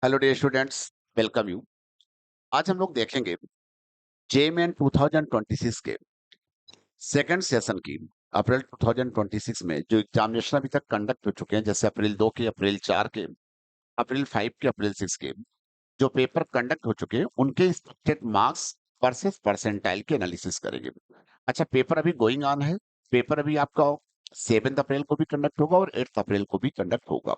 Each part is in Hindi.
Hello dear students, welcome you. आज हम लोग देखेंगे जेईई 2026 के सेकंड सेशन की अप्रैल 2026 में जो एग्जामिनेशन अभी तक कंडक्ट हो चुके हैं, जैसे अप्रैल 2 के, अप्रैल 4 के, अप्रैल 5 के, अप्रैल 6 के जो पेपर कंडक्ट हो चुके हैं उनके एक्सपेक्टेड मार्क्स वर्सेस परसेंटाइल के एनालिसिस करेंगे। अच्छा, पेपर अभी गोइंग ऑन है। पेपर अभी आपका 7 अप्रैल को भी कंडक्ट होगा और 8 अप्रैल को भी कंडक्ट होगा।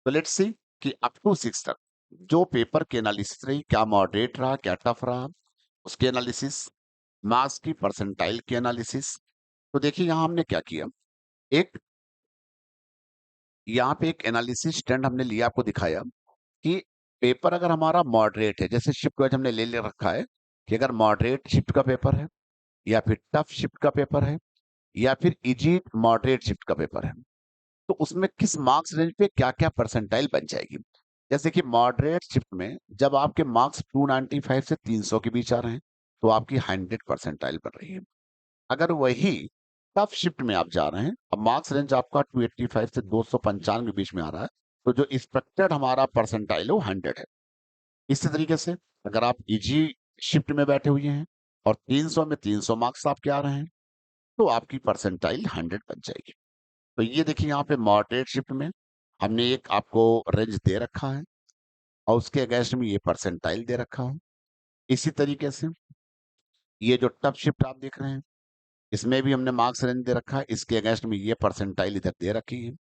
तो लेट्स सी कि अप टू 6 तक जो पेपर की एनालिसिस रही, क्या मॉडरेट रहा, क्या टफ रहा, उसके एनालिसिस, मार्क्स की परसेंटाइल की एनालिसिस। तो देखिए यहाँ हमने क्या किया, एक यहाँ पे एक एनालिसिस ट्रेंड हमने लिया, आपको दिखाया कि पेपर अगर हमारा मॉडरेट है, जैसे शिफ्ट वाइज हमने ले रखा है कि अगर मॉडरेट शिफ्ट का पेपर है या फिर टफ शिफ्ट का पेपर है या फिर इजी मॉडरेट शिफ्ट का पेपर है, तो उसमें किस मार्क्स रेंज पे क्या क्या परसेंटाइल बन जाएगी। जैसे कि मॉडरेट शिफ्ट में जब आपके मार्क्स 295 से 300 के बीच आ रहे हैं तो आपकी 100 परसेंटाइल बन रही है। अगर वही टफ शिफ्ट में आप जा रहे हैं, अब मार्क्स रेंज आपका 285 से 295 के बीच में आ रहा है, तो जो एक्सपेक्टेड हमारा परसेंटाइल है वो 100 है। इसी तरीके से अगर आप इजी शिफ्ट में बैठे हुए हैं और 300 में 300 मार्क्स आपके आ रहे हैं, तो आपकी परसेंटाइल 100 बन जाएगी। तो ये देखिए यहाँ पे मॉडरेट शिफ्ट में हमने एक आपको रेंज दे रखा है और उसके अगेंस्ट में ये परसेंटाइल दे रखा है। इसी तरीके से ये जो टफ शिफ्ट आप देख रहे हैं, इसमें भी हमने मार्क्स रेंज दे रखा है, इसके अगेंस्ट में ये परसेंटाइल इधर दे रखी है।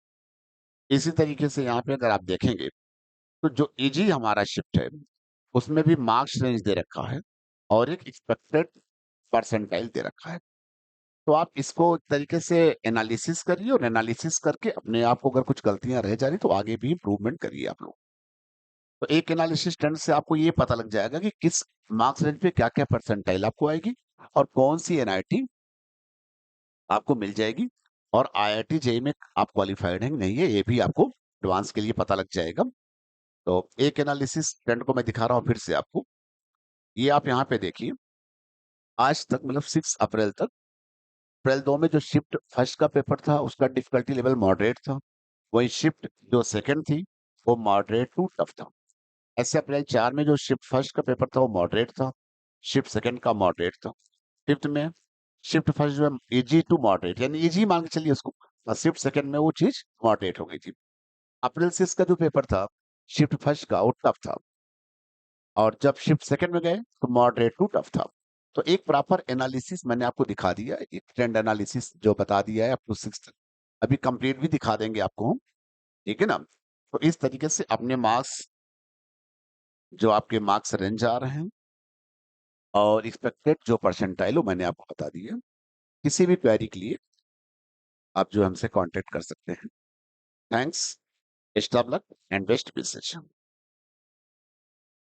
इसी तरीके से यहाँ पे अगर आप देखेंगे तो जो इजी हमारा शिफ्ट है उसमें भी मार्क्स रेंज दे रखा है और एक एक्सपेक्टेड परसेंटाइल दे रखा है। तो आप इसको एक तरीके से एनालिसिस करिए और एनालिसिस करके अपने आप को अगर कुछ गलतियां रह जा रही तो आगे भी इंप्रूवमेंट करिए आप लोग। तो एक एनालिसिस ट्रेंड से आपको ये पता लग जाएगा कि किस मार्क्स रेंज पे क्या क्या परसेंटाइल आपको आएगी और कौन सी एनआईटी आपको मिल जाएगी और आईआईटी जेईई में आप क्वालिफाइड हैं कि नहीं है, ये भी आपको एडवांस के लिए पता लग जाएगा। तो एक एनालिसिस ट्रेंड को मैं दिखा रहा हूँ फिर से आपको। ये आप यहाँ पे देखिए, आज तक मतलब 6 अप्रैल तक, अप्रैल 2 में जो शिफ्ट फर्स्ट का पेपर था उसका डिफिकल्टी लेवल मॉडरेट था। वही शिफ्ट जो सेकंड थी वो मॉडरेट टू टफ था। ऐसे अप्रैल 4 में जो शिफ्ट फर्स्ट का पेपर था वो मॉडरेट था, शिफ्ट सेकंड का मॉडरेट था। फिफ्थ में शिफ्ट फर्स्ट जो है इजी टू मॉडरेट, यानी इजी मान के चलिए उसको, और शिफ्ट सेकंड में वो चीज मॉडरेट हो गई थी। अप्रैल 6 का जो पेपर था शिफ्ट फर्स्ट का वो टफ था और जब शिफ्ट सेकंड में गए तो मॉडरेट टू टफ था। तो एक प्रॉपर एनालिसिस मैंने आपको दिखा दिया, एक ट्रेंड एनालिसिस जो बता दिया है अप टू 6 तक। अभी कंप्लीट भी दिखा देंगे आपको हम, ठीक है ना। तो इस तरीके से अपने मार्क्स, जो आपके मार्क्स रेंज आ रहे हैं और एक्सपेक्टेड जो परसेंटाइल हो मैंने आपको बता दिया। किसी भी क्वेरी के लिए आप जो हमसे कांटेक्ट कर सकते हैं। Thanks, best of luck and best wishes.